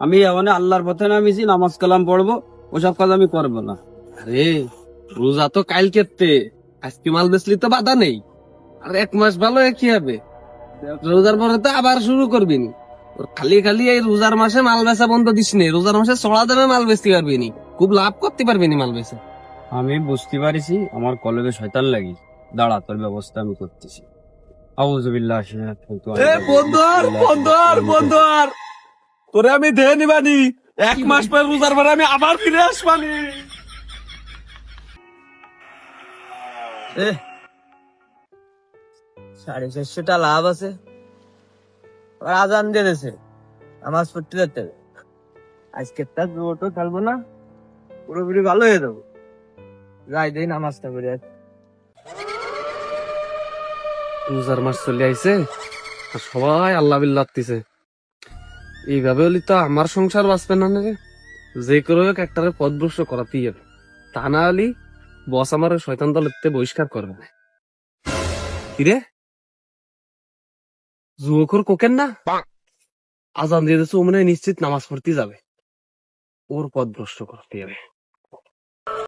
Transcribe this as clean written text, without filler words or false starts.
আমি মানে আল্লাহর পথে নামিছি, নামাজ কালাম পড়বো, ওসব কাজ আমি করবো না। আরে রোজা তো কাল কেটে, আজকে মাল বেচলি তো বাধা নেই। আর 1 মাস ভালো কি হবে, রোজার পরে তো আবার শুরু করবি নি। তোর খালি খালি এই রোজার মাসে মাল বেচা বন্ধ দিস নি, রোজার মাসে চড়া দামে মাল বেচতে পারবি নি, খুব লাভ করতে পারবি নি মাল বেচে। আমি বুঝতে পারিছি আমার কলবে শয়তান লাগি। দাঁড়া, তোর ব্যবস্থা আমি করতেছি। আউযুবিল্লাহি মিনাশ শাইতানির এ রাজিম। বন্ধুর বন্ধুর বন্ধুর, তোরে আমি ধে নিবানি, 1 মাস পর রোজার পরে আমি আবার ফিরে আসবানি। এ 450টা লাভ আছে, আর আজান দিয়ে দিয়েছে, নামাজ পড়তে যেতে হবে। আজকে তার জোরটো খেলবো না, পুরোপুরি ভালো হয়ে যাবো। যাই দেই নামাজটা করে আসি। রোজার মাস চলে আইছে, আর সবাই আল্লাহ বিল্লাহ দিছে। এইভাবে হলে তো আমার সংসার বাঁচবে না রে। যে করে হোক একটারে পথভ্রষ্ট করাতেই হবে, তা না হলে বস আমার শয়তান দলের বহিষ্কার করবে না। কিরে যুবকর কোকেন না, আজান দিয়ে দিচ্ছে, ও মনে হয় নিশ্চিত নামাজ পড়তে যাবে, ওর পথভ্রষ্ট করতে হবে।